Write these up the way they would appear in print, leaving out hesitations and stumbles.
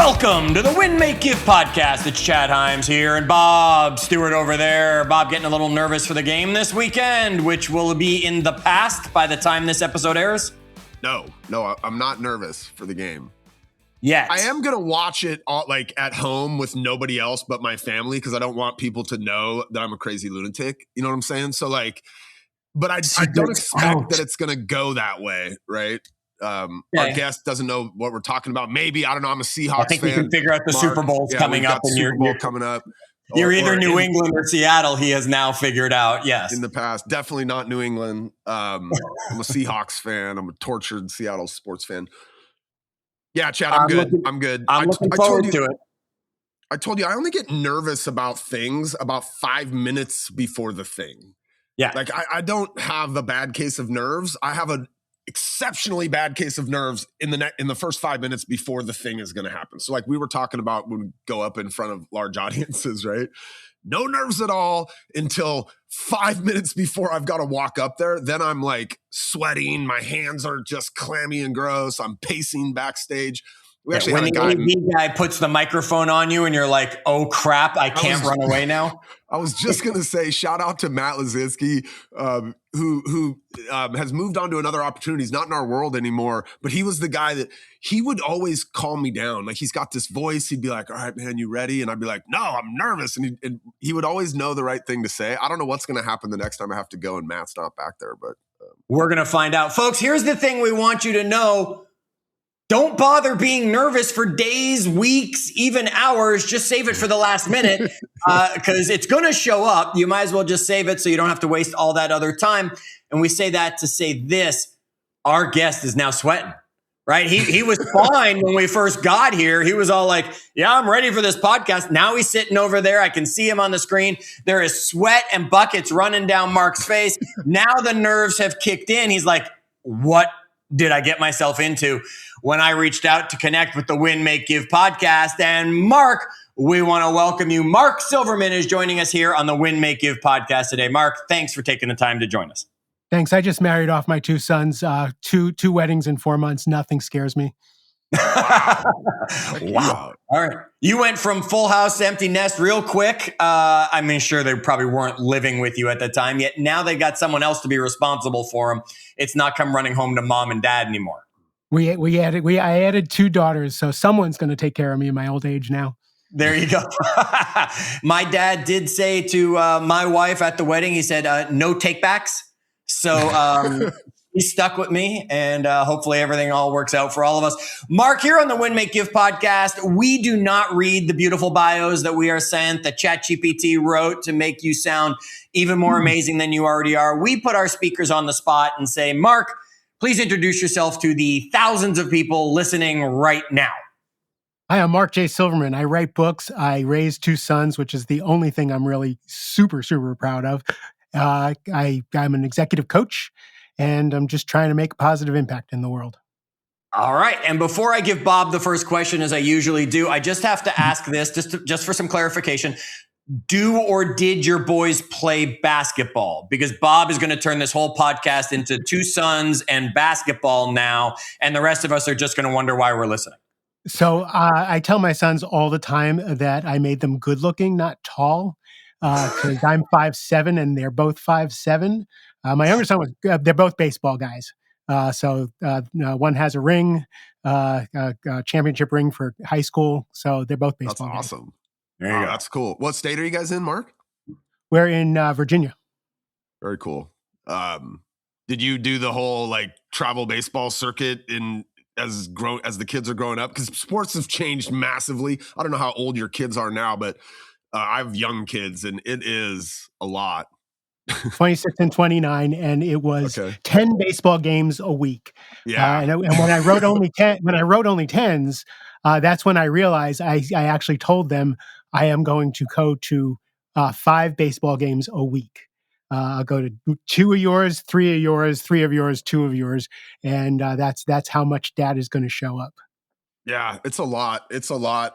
Welcome to the Win, Make, Give podcast. It's Chad Hymes here and Bob Stewart over there. Bob getting a little nervous for the game this weekend, which will be in the past by the time this episode airs. No, I'm not nervous for the game. Yet. I am going to watch it all, like at home with nobody else but my family because I don't want people to know that I'm a crazy lunatic. You know what I'm saying? So like, but I don't expect that it's going to go that way, right? Our guest doesn't know what we're talking about. Maybe, I don't know. I'm a Seahawks fan. I think we can figure out the Super Bowl's coming up. And Super Bowl coming up. You're either New England or Seattle, he has now figured out, yes. In the past. Definitely not New England. I'm a Seahawks fan. I'm a tortured Seattle sports fan. Yeah, Chad, I'm good. I'm good. I'm looking forward to it. I told you, I only get nervous about things about 5 minutes before the thing. Yeah. Like, I don't have a bad case of nerves. I have an exceptionally bad case of nerves in the first 5 minutes before the thing is going to happen. So like we were talking about when we go up in front of large audiences, right? No nerves at all until 5 minutes before I've got to walk up there. Then I'm like sweating. My hands are just clammy and gross. I'm pacing backstage. We actually when had the AV guy puts the microphone on you and you're like, oh crap, I can't run away now. I was just going to say, shout out to Matt Lazinski, who has moved on to another opportunity. He's not in our world anymore, but he was the guy that he would always calm me down. Like he's got this voice. He'd be like, all right, man, you ready? And I'd be like, no, I'm nervous. And he would always know the right thing to say. I don't know what's going to happen the next time I have to go and Matt's not back there, but we're going to find out. Folks, here's the thing we want you to know. Don't bother being nervous for days, weeks, even hours. Just save it for the last minute because it's going to show up. You might as well just save it so you don't have to waste all that other time. And we say that to say this. Our guest is now sweating, right? He was fine when we first got here. He was all like, yeah, I'm ready for this podcast. Now he's sitting over there. I can see him on the screen. There is sweat and buckets running down Mark's face. Now the nerves have kicked in. He's like, what did I get myself into when I reached out to connect with the Win, Make, Give podcast? And Mark, we want to welcome you. Mark Silverman is joining us here on the Win, Make, Give podcast today. Mark, thanks for taking the time to join us. Thanks. I just married off my two sons, two weddings in 4 months. Nothing scares me. Wow. All right. You went from full house to empty nest real quick. I mean, sure, they probably weren't living with you at the time, yet now they got someone else to be responsible for them. It's not come running home to mom and dad anymore. I added two daughters, so someone's going to take care of me in my old age now. There you go. My dad did say to my wife at the wedding, he said, no takebacks. So he's stuck with me, and hopefully everything all works out for all of us. Mark, here on the Win, Make, Give podcast, we do not read the beautiful bios that we are sent, that ChatGPT wrote to make you sound even more amazing than you already are. We put our speakers on the spot and say, Mark, please introduce yourself to the thousands of people listening right now. Hi, I'm Mark J. Silverman. I write books. I raise two sons, which is the only thing I'm really super, super proud of. I'm an executive coach, and I'm just trying to make a positive impact in the world. All right. And before I give Bob the first question, as I usually do, I just have to ask this, just for some clarification. Do or did your boys play basketball? Because Bob is going to turn this whole podcast into two sons and basketball now, and the rest of us are just going to wonder why we're listening. So I tell my sons all the time that I made them good looking, not tall, because I'm 5'7" and they're both 5'7". My younger son they're both baseball guys. So one has a ring, a championship ring for high school. So they're both baseball guys. That's awesome. There you go. That's cool. What state are you guys in, Mark? We're in Virginia. Very cool. Did you do the whole like travel baseball circuit as the kids are growing up? Because sports have changed massively. I don't know how old your kids are now, but I have young kids, and it is a lot. 26 and 29, and it was 10 baseball games a week. Yeah. And when I wrote only 10s, that's when I realized I actually told them I am going to go to 5 baseball games a week. I'll go to 2 of yours, 3 of yours, 3 of yours, 2 of yours, and that's how much Dad is going to show up. Yeah, it's a lot. It's a lot.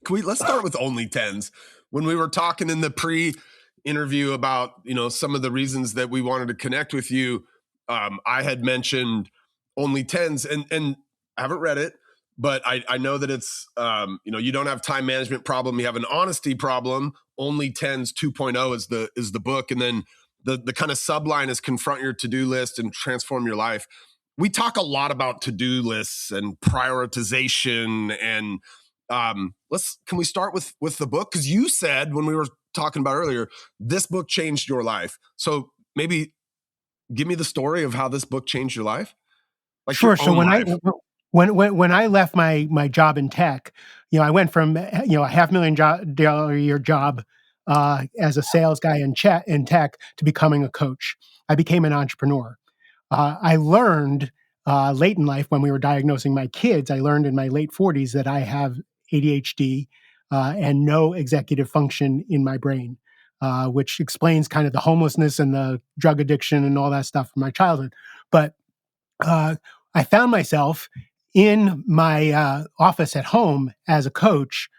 Let's start with only 10s. When we were talking in the pre-interview about, some of the reasons that we wanted to connect with you, I had mentioned only 10s, and I haven't read it, but I know that it's, you don't have time management problem. You have an honesty problem. Only 10s 2.0 is the book. And then the kind of subline is confront your to-do list and transform your life. We talk a lot about to-do lists and prioritization, and can we start with the book? Because you said when we were talking about earlier, this book changed your life. So maybe give me the story of how this book changed your life. Like sure. So when I left my job in tech, I went from a $500,000 a year job as a sales guy in tech to becoming a coach. I became an entrepreneur. I learned late in life when we were diagnosing my kids. I learned in my late 40s that I have ADHD and no executive function in my brain, which explains kind of the homelessness and the drug addiction and all that stuff from my childhood. But I found myself in my office at home as a coach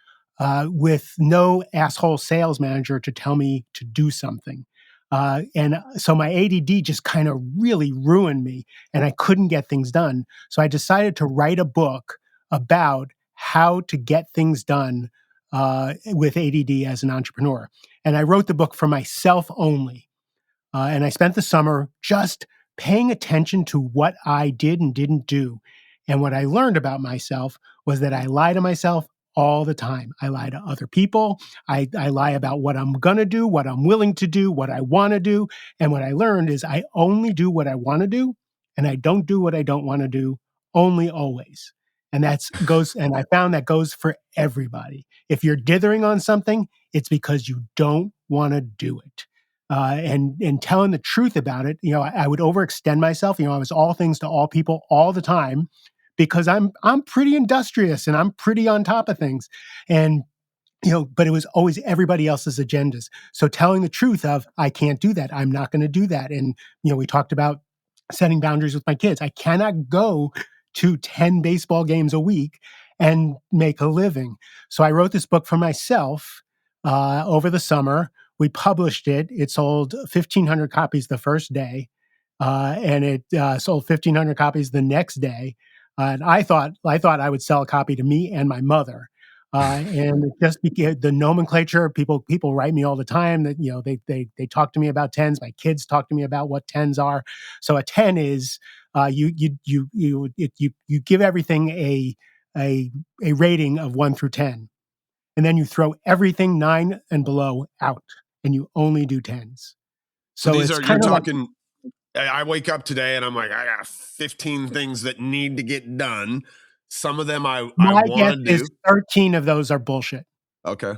with no asshole sales manager to tell me to do something. And so my ADD just kind of really ruined me, and I couldn't get things done. So I decided to write a book about how to get things done with ADD as an entrepreneur. And I wrote the book for myself only. And I spent the summer just paying attention to what I did and didn't do. And what I learned about myself was that I lie to myself all the time. I lie to other people. I lie about what I'm going to do, what I'm willing to do, what I want to do. And what I learned is I only do what I want to do, and I don't do what I don't want to do, only always. And and I found that goes for everybody. If you're dithering on something, it's because you don't want to do it. And telling the truth about it, I would overextend myself. I was all things to all people all the time because I'm pretty industrious and I'm pretty on top of things. And but it was always everybody else's agendas. So telling the truth of I can't do that, I'm not going to do that. And we talked about setting boundaries with my kids. I cannot go to 10 baseball games a week and make a living. So I wrote this book for myself over the summer. We published it. It sold 1,500 copies the first day, and it sold 1,500 copies the next day. And I thought I would sell a copy to me and my mother. And it just became the nomenclature. People write me all the time that they talk to me about 10s. My kids talk to me about what 10s are. So a 10 is you give everything a rating of 1 through 10, and then you throw everything 9 and below out, and you only do 10s. So you're talking. Like, I wake up today and I'm like, I got 15 things that need to get done. Some of them I want to do. 13 of those are bullshit. Okay.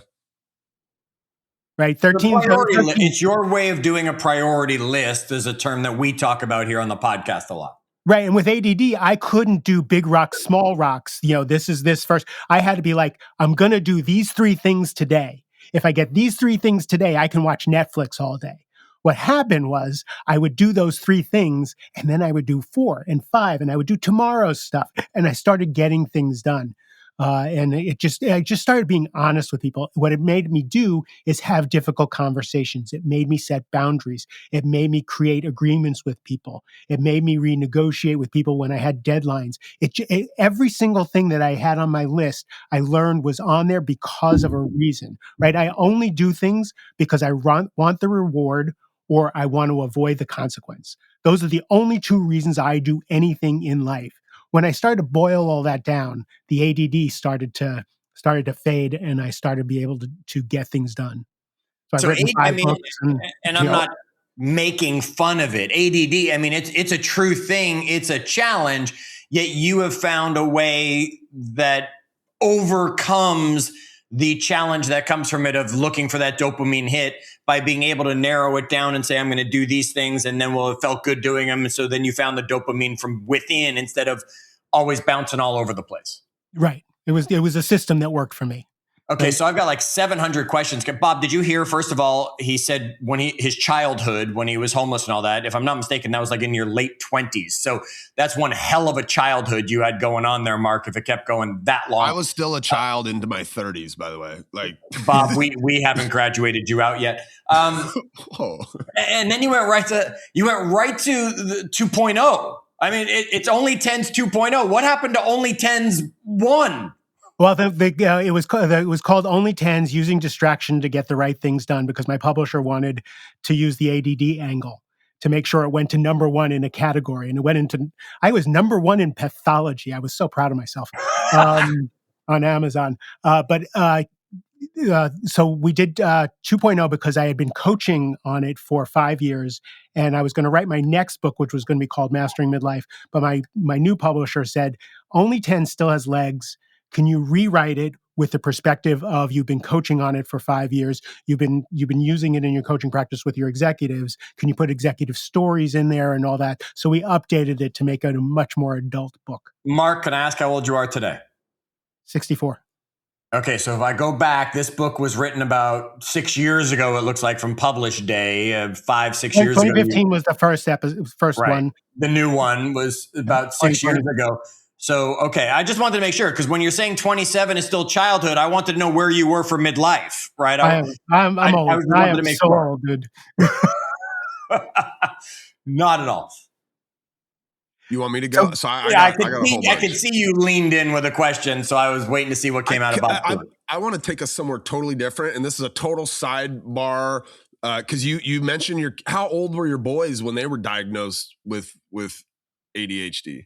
Right. 13. It's your way of doing a priority list is a term that we talk about here on the podcast a lot. Right. And with ADD, I couldn't do big rocks, small rocks. This is this first. I had to be like, I'm going to do these 3 things today. If I get these 3 things today, I can watch Netflix all day. What happened was I would do those 3 things, and then I would do 4 and 5, and I would do tomorrow's stuff. And I started getting things done. And I just started being honest with people. What it made me do is have difficult conversations. It made me set boundaries. It made me create agreements with people. It made me renegotiate with people when I had deadlines. Every single thing that I had on my list, I learned was on there because of a reason, right? I only do things because I want the reward or I want to avoid the consequence. Those are the only 2 reasons I do anything in life. When I started to boil all that down, the ADD started to fade, and I started to be able to get things done. So I've written 5 books, and I'm not making fun of it. ADD, I mean, it's a true thing. It's a challenge. Yet you have found a way that overcomes the challenge that comes from it of looking for that dopamine hit by being able to narrow it down and say, I'm going to do these things. And then, it felt good doing them. And so then you found the dopamine from within instead of always bouncing all over the place. Right. It was a system that worked for me. Okay. Right. So I've got like 700 questions. Bob, did you hear, first of all, he said his childhood, when he was homeless and all that, if I'm not mistaken, that was like in your late 20s. So that's one hell of a childhood you had going on there, Mark, if it kept going that long. I was still a child into my 30s, by the way. Like Bob, we haven't graduated you out yet. And then you went right to the 2.0. I mean, it's Only Tens 2.0. What happened to Only Tens 1? Well, it was called Only Tens, using distraction to get the right things done, because my publisher wanted to use the ADD angle to make sure it went to number one in a category. And it went into, I was number one in pathology. I was so proud of myself on Amazon. So we did 2.0 because I had been coaching on it for 5 years, and I was going to write my next book, which was going to be called Mastering Midlife. But my new publisher said, Only 10 still has legs. Can you rewrite it with the perspective of, you've been coaching on it for 5 years, you've been using it in your coaching practice with your executives? Can you put executive stories in there and all that? So we updated it to make it a much more adult book. Mark, can I ask how old you are today? 64. Okay, so if I go back, this book was written about 6 years ago, it looks like, from publish day, 5-6 years ago. 2015 was the first right. one. The new one was about 6 years ago. So, okay, I just wanted to make sure, because when you're saying 27 is still childhood, I wanted to know where you were for midlife, right? I'm old. I am so old, dude. Not at all. You want me to go? I could see you leaned in with a question, so I was waiting to see what came out about. I want to take us somewhere totally different, and this is a total sidebar, because you mentioned how old were your boys when they were diagnosed with ADHD?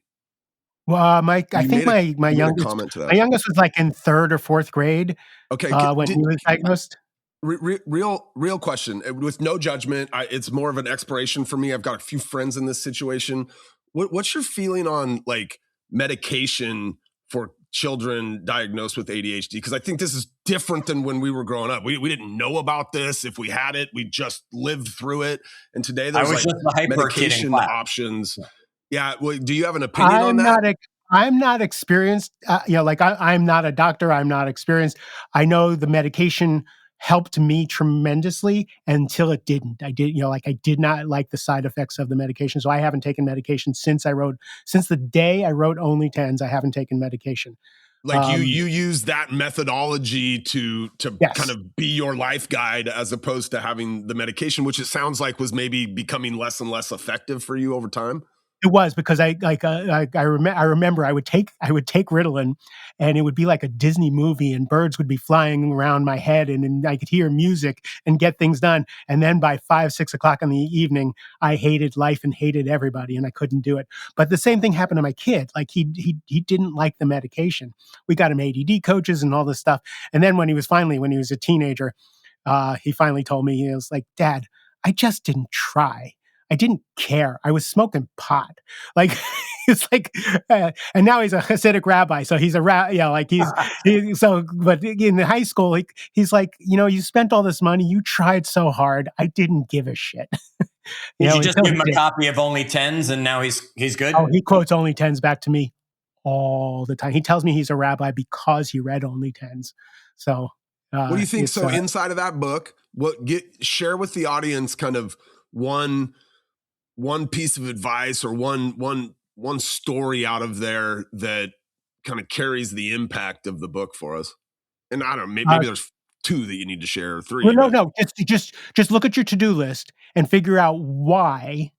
Well, I think my youngest was like in 3rd or 4th grade. Okay, when he was diagnosed. Real question, with no judgment. It's more of an exploration for me. I've got a few friends in this situation. What's your feeling on like medication for children diagnosed with ADHD? Because I think this is different than when we were growing up. We didn't know about this. If we had it, we just lived through it. And today there's like medication options. Yeah. Well, do you have an opinion on that? I'm not experienced. I'm not a doctor. I'm not experienced. I know the medication helped me tremendously until it didn't. I did not like the side effects of the medication. So I haven't taken medication since the day I wrote Only Tens. I haven't taken medication. Like you use that methodology to yes. kind of be your life guide, as opposed to having the medication, which it sounds like was maybe becoming less and less effective for you over time. It was, because I remember I would take Ritalin, and it would be like a Disney movie, and birds would be flying around my head, and I could hear music and get things done. And then by 5-6 o'clock in the evening, I hated life and hated everybody, and I couldn't do it. But the same thing happened to my kid. Like he didn't like the medication. We got him ADD coaches and all this stuff. And then when he was a teenager, he finally told me, he was like, "Dad, I just didn't try. I didn't care. I was smoking pot." Like, it's like, and now he's a Hasidic rabbi. So he's but in high school, he's like, you spent all this money. You tried so hard. I didn't give a shit. Did you just give him a copy of Only Tens and now he's good? Oh, he quotes Only Tens back to me all the time. He tells me he's a rabbi because he read Only Tens. So, what do you think? So inside of that book, share with the audience kind of one piece of advice or one story out of there that kind of carries the impact of the book for us. And I don't know, maybe there's 2 that you need to share, or 3. Well, no. Just look at your to-do list and figure out why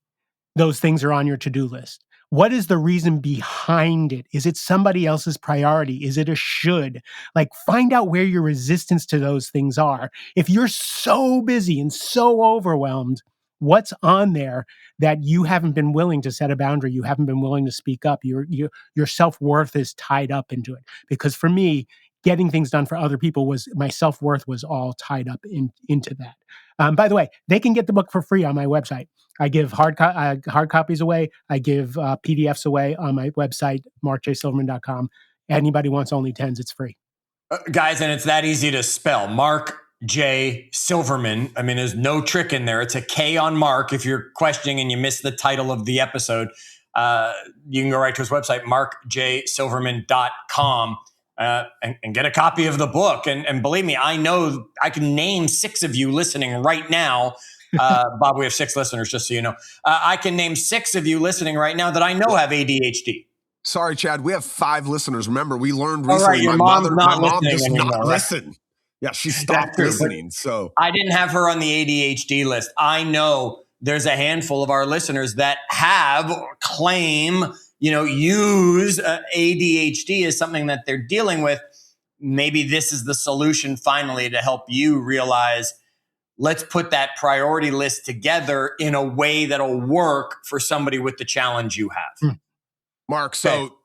those things are on your to-do list. What is the reason behind it? Is it somebody else's priority? Is it a should? Like, find out where your resistance to those things are. If you're so busy and so overwhelmed, what's on there that you haven't been willing to set a boundary? You haven't been willing to speak up. Your self-worth is tied up into it. Because for me, getting things done for other people my self-worth was all tied up into that. By the way, they can get the book for free on my website. I give hard copies away. I give PDFs away on my website, markjsilverman.com. Anybody wants Only Tens, it's free. Guys, and it's that easy to spell. Mark J. Silverman. I mean, there's no trick in there. It's a K on Mark. If you're questioning and you missed the title of the episode, you can go right to his website, markjsilverman.com, and get a copy of the book. And believe me, I know I can name 6 of you listening right now. Bob, we have 6 listeners, just so you know. I can name 6 of you listening right now that I know have ADHD. Sorry, Chad. We have 5 listeners. Remember, we learned recently my mom does not listen. Yeah, she stopped listening. So I didn't have her on the ADHD list. I know there's a handful of our listeners that have claim, use ADHD as something that they're dealing with, maybe this is the solution finally to help you realize, let's put that priority list together in a way that'll work for somebody with the challenge you have. Mark, so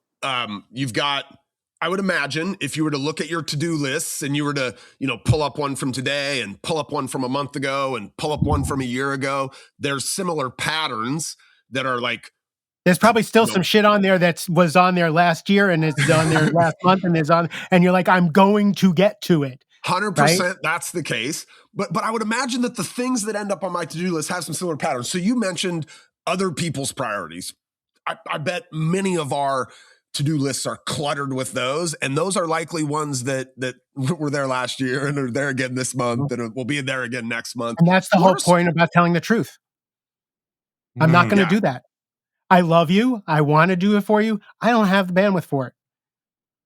you've got, I would imagine if you were to look at your to-do lists and you were to, pull up one from today and pull up one from a month ago and pull up one from a year ago, there's similar patterns that are like, there's probably still some shit on there that was on there last year and it's on there last month and you're like, I'm going to get to it. 100%, right? That's the case. But I would imagine that the things that end up on my to-do list have some similar patterns. So you mentioned other people's priorities. I bet many of our to-do lists are cluttered with those. And those are likely ones that were there last year and are there again this month and will be there again next month. And that's the whole point about telling the truth. I'm not going to do that. I love you. I want to do it for you. I don't have the bandwidth for it.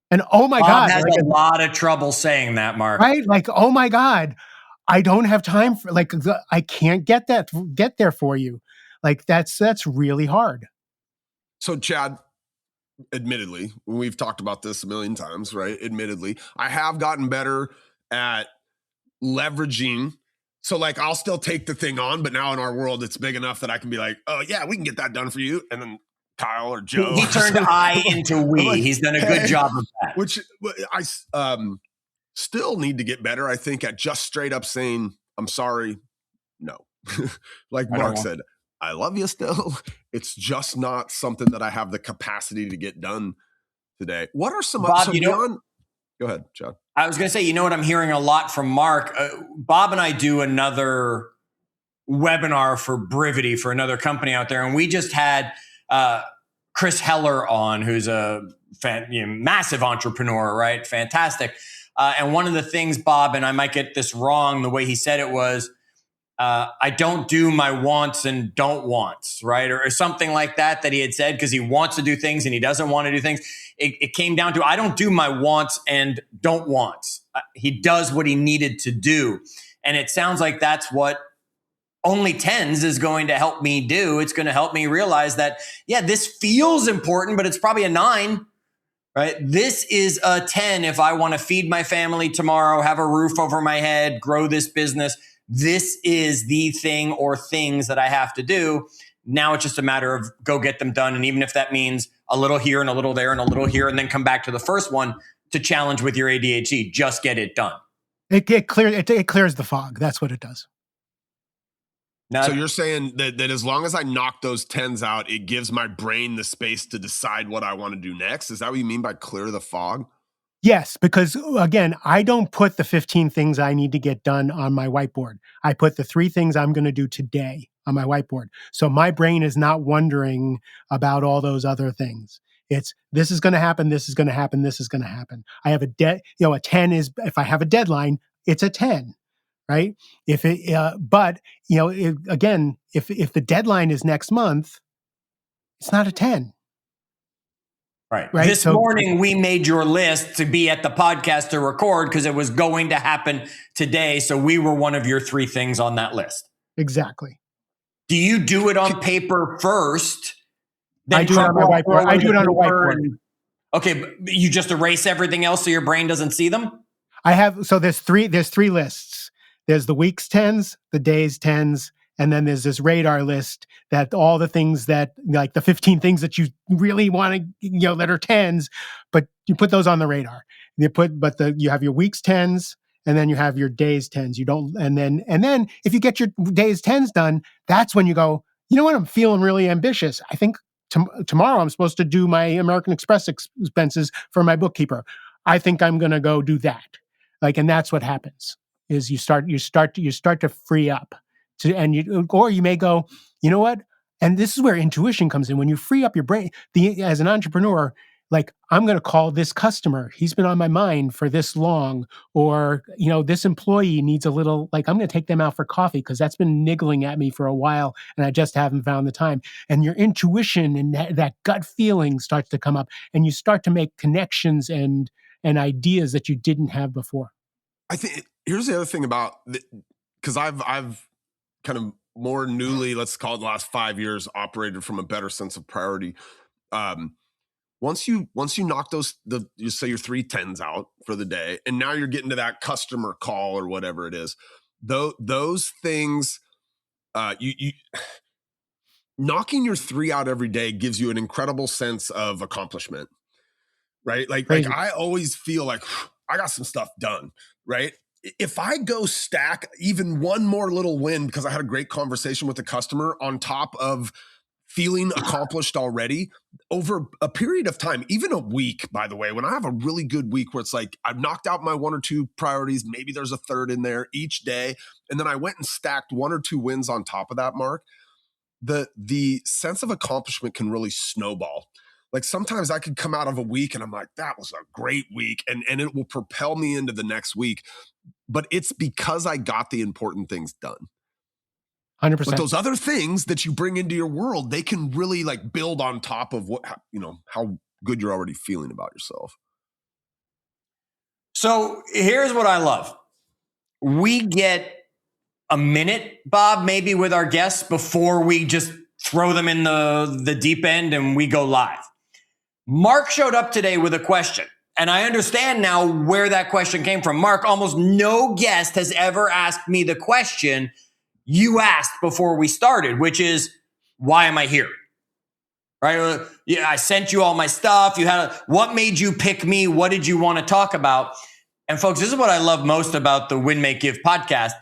And oh my God. Bob has a lot of trouble saying that, Mark. Right? Like, oh my God, I don't have time for, I can't get there for you. Like that's really hard. So Chad, admittedly, we've talked about this a million times, right? Admittedly, I have gotten better at leveraging. So I'll still take the thing on, but now in our world, it's big enough that I can be like, oh yeah, we can get that done for you. And then Kyle or Joe. He turned I into we. He's done a good job of that. Which I still need to get better, I think, at just straight up saying, I'm sorry, no. Like Mark said, I love you still. It's just not something that I have the capacity to get done today. What are some Bob, go ahead, Chad. I was going to say, what I'm hearing a lot from Mark, Bob and I do another webinar for Brivity for another company out there. And we just had Chris Heller on, who's a massive entrepreneur, right? Fantastic. And one of the things, Bob, and I might get this wrong, the way he said it was, I don't do my wants and don't wants, right? Or something like that he had said, because he wants to do things and he doesn't want to do things. It came down to, I don't do my wants and don't wants. He does what he needed to do. And it sounds like that's what only tens is going to help me do. It's going to help me realize that, this feels important, but it's probably a 9, right? This is a 10 if I want to feed my family tomorrow, have a roof over my head, grow this business. This is the thing or things that I have to do. Now it's just a matter of go get them done. And even if that means a little here and a little there and a little here, and then come back to the first one to challenge with your ADHD, just get it done. It clears the fog. That's what it does. Now, so you're saying that as long as I knock those 10s out, it gives my brain the space to decide what I want to do next? Is that what you mean by clear the fog? Yes, because again, I don't put the 15 things I need to get done on my whiteboard. I put the 3 things I'm going to do today on my whiteboard. So my brain is not wondering about all those other things. It's this is going to happen, this is going to happen, this is going to happen. I have a 10 is, if I have a deadline, it's a 10, right? If the deadline is next month, it's not a 10. Right. This morning, we made your list to be at the podcast to record because it was going to happen today. So we were one of your 3 things on that list. Exactly. Do you do it on paper first? I do it on my whiteboard. I do it on a whiteboard. Okay. But you just erase everything else so your brain doesn't see them? There's 3 lists. There's the week's 10s, the day's 10s, and then there's this radar list that all the things that, like the 15 things that you really want to, that are 10s, but you put those on the radar. You have your week's 10s, and then you have your day's 10s. And then if you get your day's 10s done, that's when you go, you know what? I'm feeling really ambitious. I think tomorrow I'm supposed to do my American Express expenses for my bookkeeper. I think I'm going to go do that. And that's what happens is you start to free up. Or you may go, you know what? And this is where intuition comes in. When you free up your brain, as an entrepreneur, I'm going to call this customer. He's been on my mind for this long. Or, this employee needs a little, I'm going to take them out for coffee because that's been niggling at me for a while and I just haven't found the time. And your intuition and that gut feeling starts to come up and you start to make connections and ideas that you didn't have before. I think here's the other thing about, because I've kind of newly, let's call it the last 5 years, operated from a better sense of priority. Once you knock you say your 3 10s out for the day, and now you're getting to that customer call or whatever it is, those things, you knocking your 3 out every day gives you an incredible sense of accomplishment, right? Like I always feel like I got some stuff done, right? If I go stack even one more little win because I had a great conversation with the customer on top of feeling accomplished already over a period of time, even a week, by the way, when I have a really good week where it's like I've knocked out my 1 or 2 priorities, maybe there's a third in there each day, and then I went and stacked 1 or 2 wins on top of that, Mark, the sense of accomplishment can really snowball. Like sometimes I could come out of a week and I'm like, that was a great week, and it will propel me into the next week. But it's because I got the important things done. 100%. But those other things that you bring into your world, they can really like build on top of how good you're already feeling about yourself. So here's what I love. We get a minute, Bob, maybe with our guests before we just throw them in the deep end and we go live. Mark showed up today with a question, and I understand now where that question came from. Mark, almost no guest has ever asked me the question you asked before we started, which is, why am I here? Right? Yeah, I sent you all my stuff. What made you pick me? What did you want to talk about? And folks, this is what I love most about the Win, Make, Give podcast.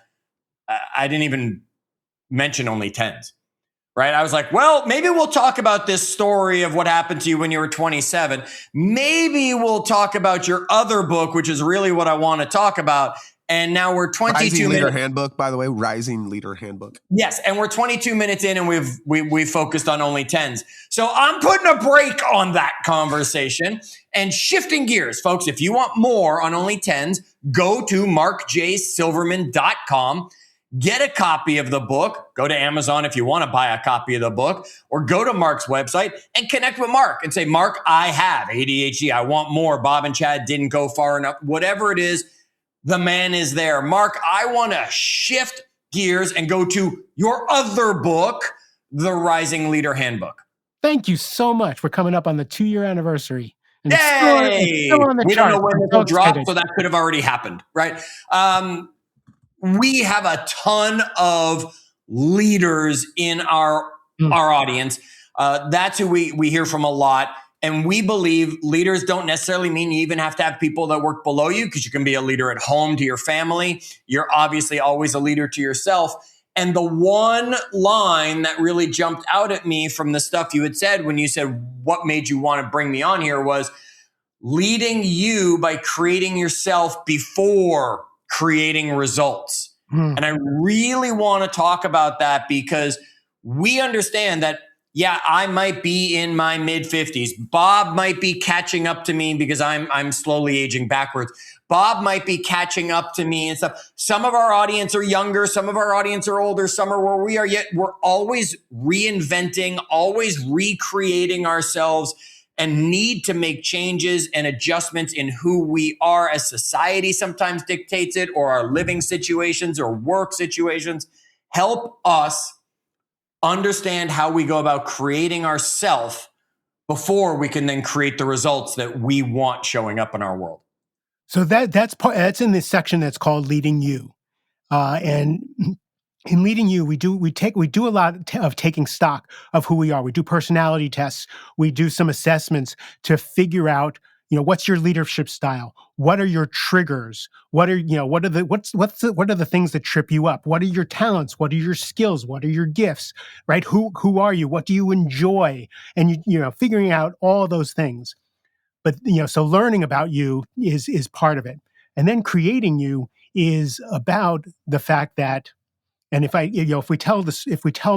I didn't even mention only 10s, right? I was like, well, maybe we'll talk about this story of what happened to you when you were 27. Maybe we'll talk about your other book, which is really what I want to talk about. And now we're 22 Rising minutes. Leader Handbook, by the way, Rising Leader Handbook. Yes, and we're 22 minutes in, and we've focused on only 10s. So I'm putting a break on that conversation and shifting gears, folks. If you want more on only 10s, go to markjsilverman.com. Get a copy of the book. Go to Amazon if you want to buy a copy of the book, or go to Mark's website and connect with Mark and say, Mark, I have ADHD. I want more. Bob and Chad didn't go far enough. Whatever it is, the man is there. Mark, I want to shift gears and go to your other book, The Rising Leader Handbook. Thank you so much. We're coming up on the 2-year anniversary. And Yay! Still on the we chart. Don't know when this will drop, so that could have already happened, right? We have a ton of leaders in our audience. That's who we hear from a lot. And we believe leaders don't necessarily mean you even have to have people that work below you, because you can be a leader at home to your family. You're obviously always a leader to yourself. And the one line that really jumped out at me from the stuff you had said when you said, what made you want to bring me on here, was leading you by creating yourself before creating results. And I really want to talk about that, because we understand that, yeah, I might be in my mid-50s. Bob might be catching up to me because I'm slowly aging backwards. Bob might be catching up to me and stuff. Some of our audience are younger. Some of our audience are older. Some are where we are, yet we're always reinventing, always recreating ourselves, and need to make changes and adjustments in who we are as society sometimes dictates it, or our living situations or work situations. Help us understand how we go about creating ourselves before we can then create the results that we want showing up in our world. So that's in this section that's called Leading You. And in Leading You, we do a lot of taking stock of who we are. We do personality tests. We do some assessments to figure out, what's your leadership style? What are your triggers? What are the things that trip you up? What are your talents? What are your skills? What are your gifts? Right? Who are you? What do you enjoy? And figuring out all those things. But so learning about you is part of it. And then creating you is about the fact that, and if we tell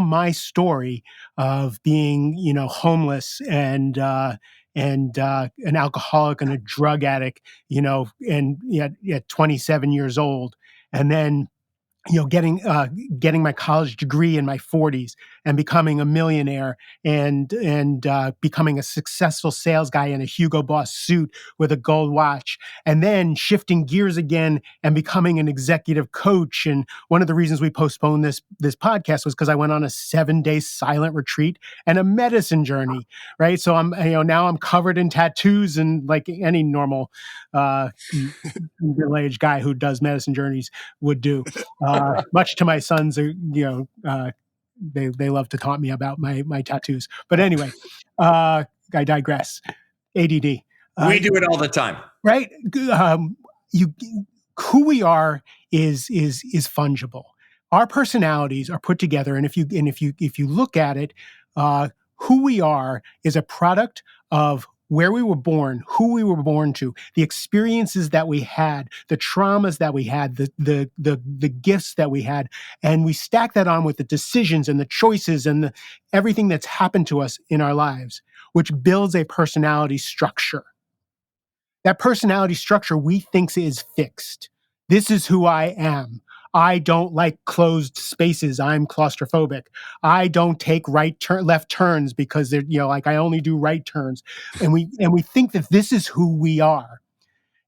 my story of being, homeless and an alcoholic and a drug addict, and at 27 years old, and then getting my college degree in my 40s, and becoming a millionaire and becoming a successful sales guy in a Hugo Boss suit with a gold watch, and then shifting gears again and becoming an executive coach. And one of the reasons we postponed this podcast was because I went on a 7-day silent retreat and a medicine journey, right? So now I'm covered in tattoos, and like any normal middle-aged guy who does medicine journeys would do. Much to my sons, they love to taunt me about my tattoos. But anyway, I digress. ADD. We do it all the time, right? You, who we are is fungible. Our personalities are put together, and if you look at it, who we are is a product of where we were born, who we were born to, the experiences that we had, the traumas that we had, the gifts that we had, and we stack that on with the decisions and the choices and everything that's happened to us in our lives, which builds a personality structure. That personality structure we think is fixed. This is who I am. I don't like closed spaces. I'm claustrophobic. I don't take left turns because they're, like I only do right turns. And we think that this is who we are.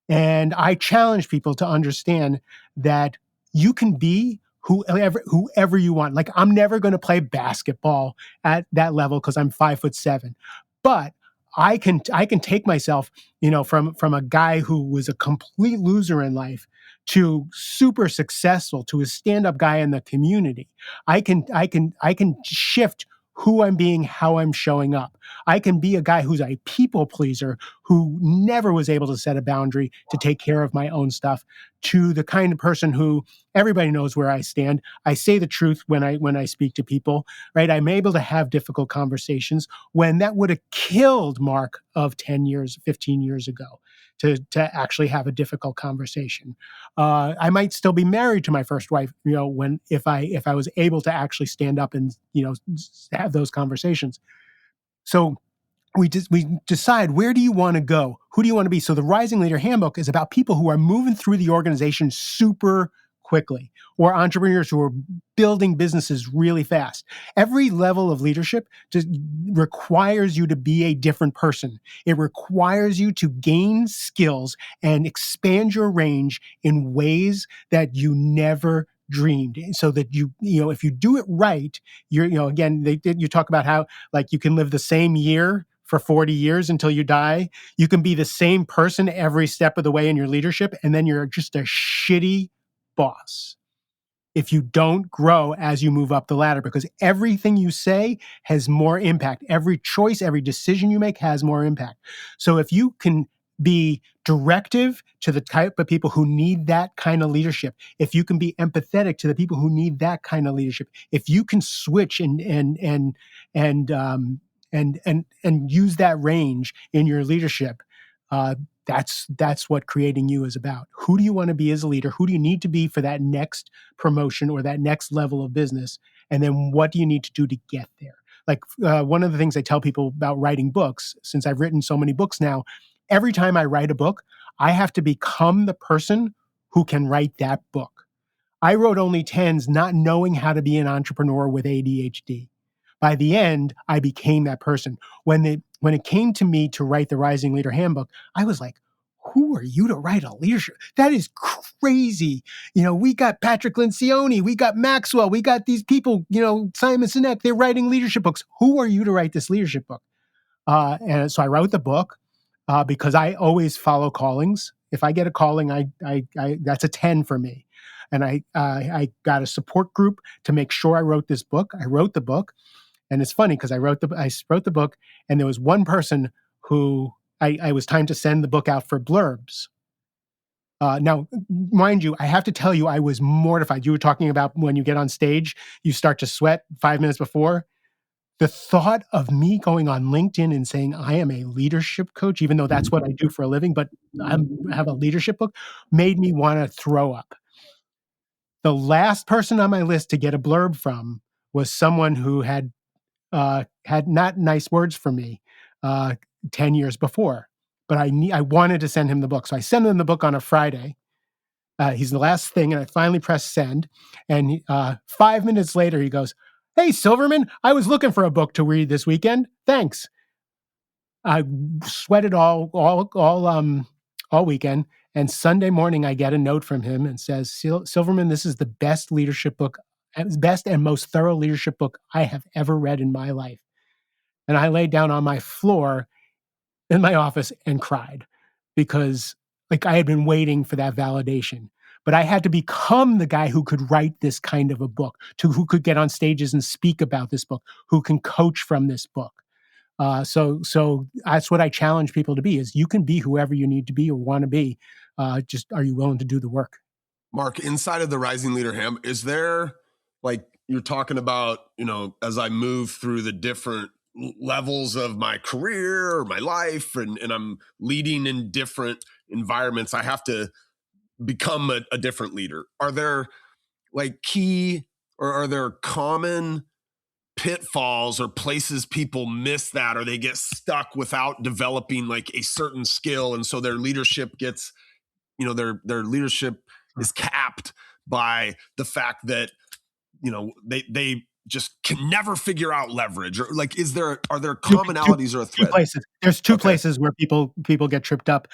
And I challenge people to understand that you can be whoever you want. Like, I'm never going to play basketball at that level because I'm 5'7", but I can take myself, from a guy who was a complete loser in life to super successful, to a stand-up guy in the community. I can shift who I'm being, how I'm showing up. I can be a guy who's a people pleaser who never was able to set a boundary to take care of my own stuff, to the kind of person who everybody knows where I stand. I say the truth when I speak to people, right? I'm able to have difficult conversations when that would have killed Mark of 10 years, 15 years ago. To actually have a difficult conversation. I might still be married to my first wife, if I was able to actually stand up and, have those conversations. So we decide, where do you want to go? Who do you want to be? So the Rising Leader Handbook is about people who are moving through the organization super quickly, or entrepreneurs who are building businesses really fast. Every level of leadership just requires you to be a different person. It requires you to gain skills and expand your range in ways that you never dreamed, so that if you do it right, again, you talk about how, like, you can live the same year for 40 years until you die. You can be the same person every step of the way in your leadership, and then you're just a shitty boss if you don't grow as you move up the ladder, because everything you say has more impact. Every choice, every decision you make has more impact. So if you can be directive to the type of people who need that kind of leadership, if you can be empathetic to the people who need that kind of leadership, if you can switch and use that range in your leadership, that's what creating you is about. Who do you want to be as a leader? Who do you need to be for that next promotion or that next level of business? And then what do you need to do to get there? Like, one of the things I tell people about writing books, since I've written so many books now, every time I write a book, I have to become the person who can write that book. I wrote Only Tens not knowing how to be an entrepreneur with ADHD. By the end, I became that person. When it came to me to write the Rising Leader Handbook, I was like, who are you to write a leadership? That is crazy. We got Patrick Lencioni, we got Maxwell, we got these people, Simon Sinek, they're writing leadership books. Who are you to write this leadership book? And so I wrote the book because I always follow callings. If I get a calling, I that's a 10 for me. And I got a support group to make sure I wrote this book. I wrote the book. And it's funny because I wrote the book, and there was one person who I was time to send the book out for blurbs. Now, mind you, I have to tell you, I was mortified. You were talking about when you get on stage, you start to sweat 5 minutes before. The thought of me going on LinkedIn and saying I am a leadership coach, even though that's what I do for a living, but I have a leadership book, made me want to throw up. The last person on my list to get a blurb from was someone who had not nice words for me 10 years before, but I wanted to send him the book. So I sent him the book on a Friday. He's the last thing, and I finally pressed send. And 5 minutes later, he goes, Hey, Silverman, I was looking for a book to read this weekend. Thanks. I sweated all weekend. And Sunday morning, I get a note from him and says, Silverman, this is the best leadership book, best and most thorough leadership book I have ever read in my life. And I laid down on my floor in my office and cried because like I had been waiting for that validation. But I had to become the guy who could write this kind of a book, who could get on stages and speak about this book, who can coach from this book. So that's what I challenge people to be: is you can be whoever you need to be or want to be. Just are you willing to do the work? Mark, inside of the Rising Leader Handbook, is there, like you're talking about, as I move through the different levels of my career or my life, and I'm leading in different environments, I have to become a different leader. Are there like key, or are there common pitfalls or places people miss that, or they get stuck without developing like a certain skill, and so their leadership gets, their leadership is capped by the fact that they just can never figure out leverage? Or like, are there commonalities or a thread? There's two places where people get tripped up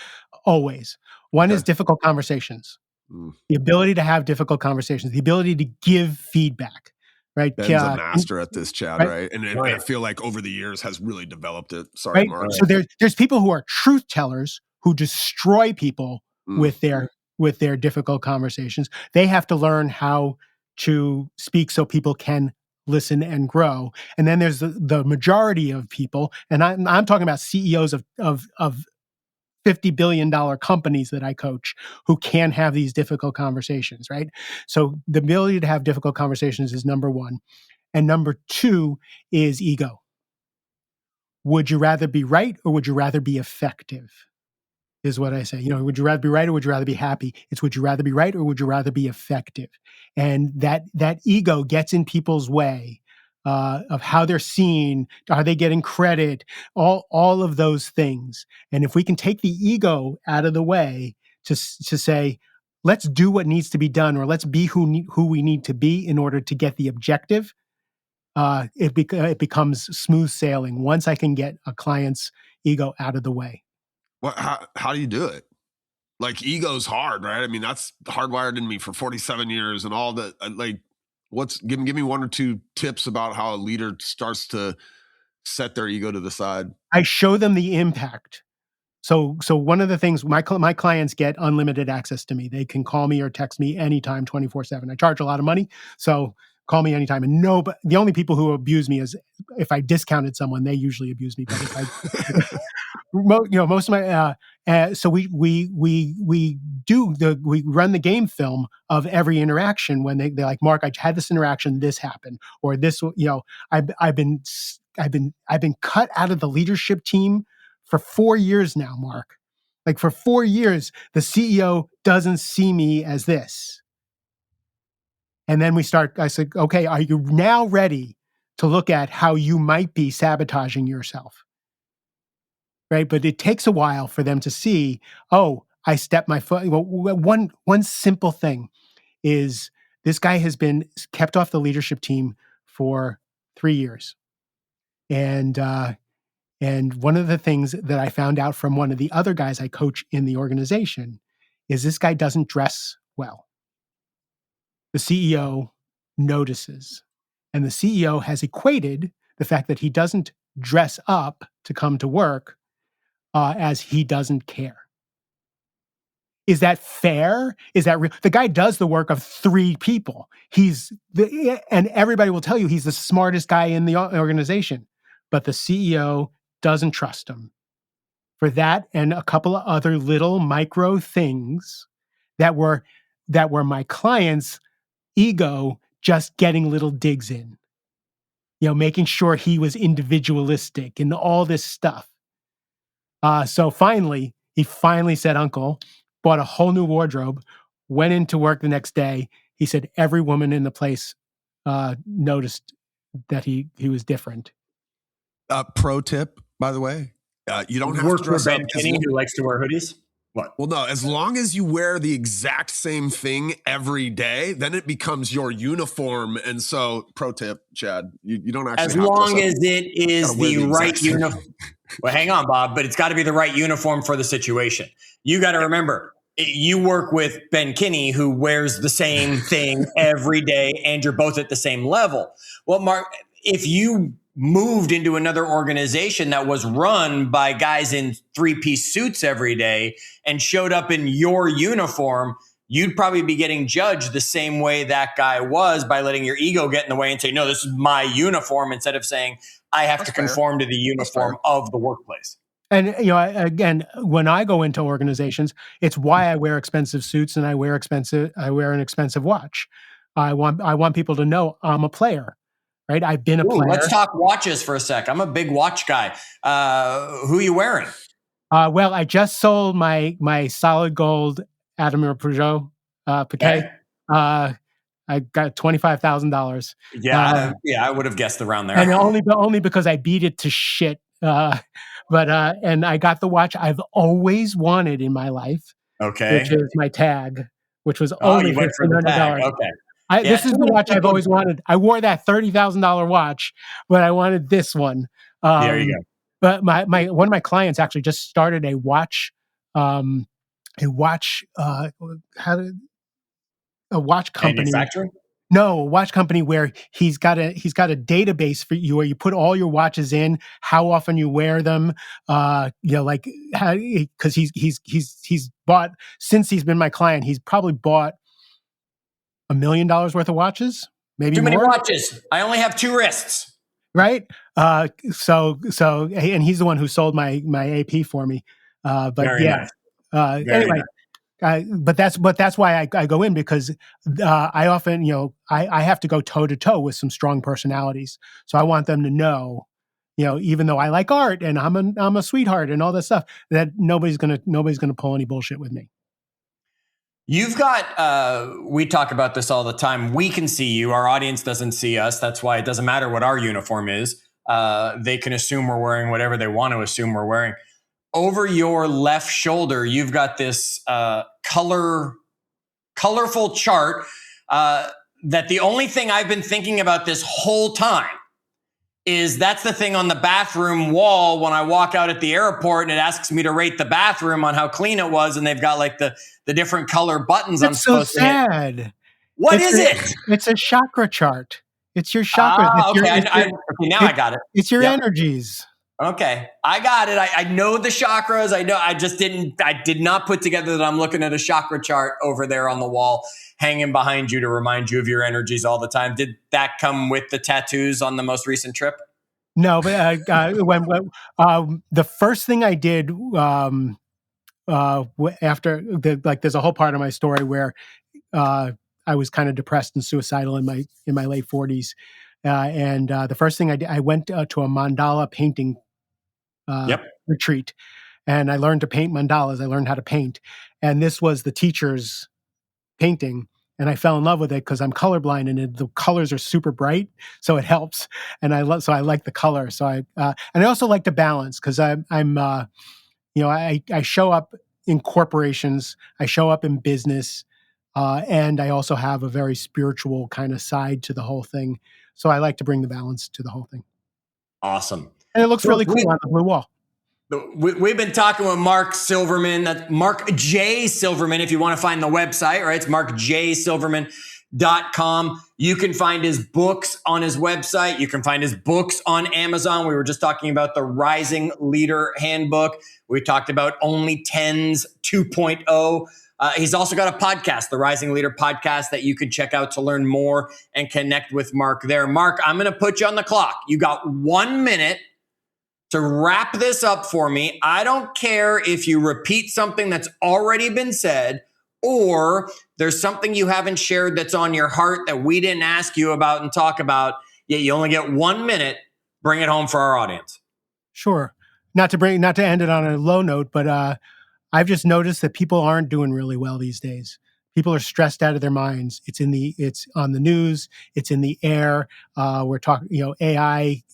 always. One is difficult conversations. The ability to have difficult conversations, the ability to give feedback. Right. Ben's a master at this, Chad, right? And I feel like over the years has really developed it. Sorry, right? Mark. So there's people who are truth tellers who destroy people with their difficult conversations. They have to learn how to speak so people can listen and grow. And then there's the majority of people, and I'm talking about CEOs of $50 billion companies that I coach who can have these difficult conversations, right? So the ability to have difficult conversations is number one. And number two is ego. Would you rather be right or would you rather be effective? Is what I say. Would you rather be right or would you rather be happy? It's would you rather be right or would you rather be effective? And that ego gets in people's way of how they're seen. Are they getting credit? All of those things. And if we can take the ego out of the way to say, let's do what needs to be done, or let's be who we need to be in order to get the objective, it becomes smooth sailing once I can get a client's ego out of the way. How do you do it? Like, ego's hard, right? I mean, that's hardwired in me for 47 years and all that. Like, give me one or two tips about how a leader starts to set their ego to the side. I show them the impact. So one of the things, my clients get unlimited access to me. They can call me or text me anytime, 24/7. I charge a lot of money, so call me anytime. And but the only people who abuse me is if I discounted someone, they usually abuse me. But if I, most of my, so we run the game film of every interaction when they're like, Mark, I had this interaction, this happened, or this, I've been cut out of the leadership team for 4 years now, Mark. Like for 4 years, the CEO doesn't see me as this. And then I said, okay, are you now ready to look at how you might be sabotaging yourself? Right? But it takes a while for them to see, oh, I stepped my foot. Well, one simple thing is this guy has been kept off the leadership team for 3 years. And one of the things that I found out from one of the other guys I coach in the organization is this guy doesn't dress well. The CEO notices, and the CEO has equated the fact that he doesn't dress up to come to work as he doesn't care. Is that fair? Is that real? The guy does the work of 3 people. And everybody will tell you he's the smartest guy in the organization, but the CEO doesn't trust him for that and a couple of other little micro things that were my client's ego just getting little digs in, making sure he was individualistic and all this stuff. So he finally said, Uncle, bought a whole new wardrobe, went into work the next day. He said every woman in the place noticed that he was different. Pro tip, by the way, you don't have work to dress for up. Ben Kinney, who likes to wear hoodies. What? Well, no, as long as you wear the exact same thing every day, then it becomes your uniform. And so, pro tip, Chad, you don't actually As have to long as it is wear the the right exact same uniform. Well, hang on, Bob, but it's got to be the right uniform for the situation. You got to remember, you work with Ben Kinney, who wears the same thing every day, and you're both at the same level. Well, Mark, if you moved into another organization that was run by guys in three-piece suits every day and showed up in your uniform, you'd probably be getting judged the same way that guy was, by letting your ego get in the way and say, no, this is my uniform, instead of saying, I have to conform to the uniform of the workplace. And again, when I go into organizations, it's why I wear expensive suits and I wear an expensive watch. I want people to know I'm a player, right? I've been a player. Let's talk watches for a sec. I'm a big watch guy. Who are you wearing? Well, I just sold my solid gold Admiral Peugeot Patek. Okay. I got $25,000. Yeah, I would have guessed around there. And only because I beat it to shit. And I got the watch I've always wanted in my life. Okay. Which is my tag, which was Oh, only you went for the tag. $1,500. Okay. This is the watch I've always wanted. I wore that $30,000 watch, but I wanted this one. There you go. But one of my clients actually just started a watch company. Manufacturing? No, a watch company where he's got a database for you where you put all your watches in, how often you wear them, like how, because he's bought, since he's been my client, he's probably bought $1 million worth of watches, maybe too more. Many watches. I only have 2 wrists. Right. So and he's the one who sold my AP for me. But Very yeah. nice. Anyway. Nice. But that's why I go in, because I often, I have to go toe to toe with some strong personalities. So I want them to know, even though I like art and I'm a sweetheart and all this stuff, that nobody's gonna pull any bullshit with me. You've got, we talk about this all the time. We can see you. Our audience doesn't see us. That's why it doesn't matter what our uniform is. They can assume we're wearing whatever they want to assume we're wearing. Over your left shoulder, you've got this colorful chart that the only thing I've been thinking about this whole time is that's the thing on the bathroom wall when I walk out at the airport, and it asks me to rate the bathroom on how clean it was, and they've got like the different color buttons That's I'm supposed so sad. to hit. What is it? It's a chakra chart. It's your chakras. Now I got it. It's your energies. Okay, I got it. I know the chakras. I know. I did not put together that I'm looking at a chakra chart over there on the wall, hanging behind you to remind you of your energies all the time. Did that come with the tattoos on the most recent trip? No, but when the first thing I did after there's a whole part of my story where I was kind of depressed and suicidal in my late 40s, and the first thing I did, I went to a mandala painting retreat, and I learned to paint mandalas. I learned how to paint, and this was the teacher's painting, and I fell in love with it because I'm colorblind, and the colors are super bright, so it helps. And I like the color. So and I also like to balance, because I show up in corporations, I show up in business, and I also have a very spiritual kind of side to the whole thing. So I like to bring the balance to the whole thing. Awesome. And it looks really cool on the blue wall. We've been talking with Mark Silverman. That's Mark J. Silverman. If you want to find the website, right? It's markjsilverman.com. You can find his books on his website. You can find his books on Amazon. We were just talking about the Rising Leader Handbook. We talked about Only Tens 2.0. He's also got a podcast, the Rising Leader Podcast, that you can check out to learn more and connect with Mark there. Mark, I'm going to put you on the clock. You got 1 minute to wrap this up for me. I don't care if you repeat something that's already been said, or there's something you haven't shared that's on your heart that we didn't ask you about and talk about, yet you only get 1 minute. Bring it home for our audience. Sure. Not to end it on a low note, but I've just noticed that people aren't doing really well these days. People are stressed out of their minds. It's on the news. It's in the air. We're talking, AI,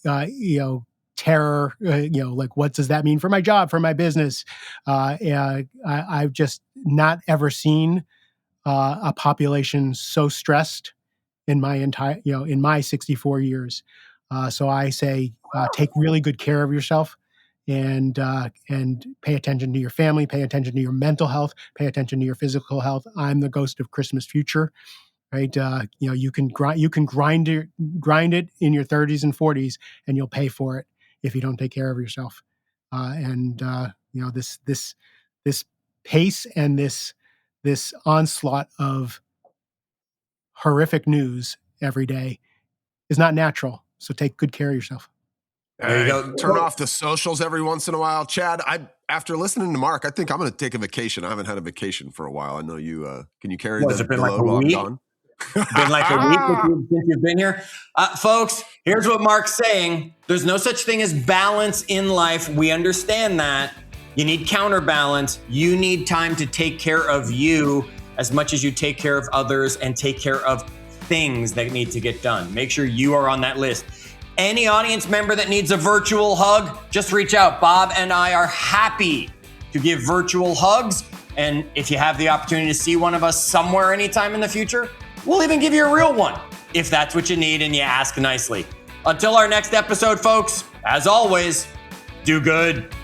terror, like what does that mean for my job, for my business? I've just not ever seen a population so stressed in my in my 64 years. So I say, take really good care of yourself, and pay attention to your family, pay attention to your mental health, pay attention to your physical health. I'm the ghost of Christmas future, right? You can grind it in your 30s and 40s, and you'll pay for it if you don't take care of yourself. This pace and this onslaught of horrific news every day is not natural. So take good care of yourself. There you go. Turn off the socials every once in a while. Chad, after listening to Mark, I think I'm going to take a vacation. I haven't had a vacation for a while. I know you, can you carry the load while I'm gone? Been like a week since you've been here. Folks, here's what Mark's saying. There's no such thing as balance in life. We understand that. You need counterbalance. You need time to take care of you as much as you take care of others and take care of things that need to get done. Make sure you are on that list. Any audience member that needs a virtual hug, just reach out. Bob and I are happy to give virtual hugs. And if you have the opportunity to see one of us somewhere anytime in the future, we'll even give you a real one if that's what you need and you ask nicely. Until our next episode, folks, as always, do good.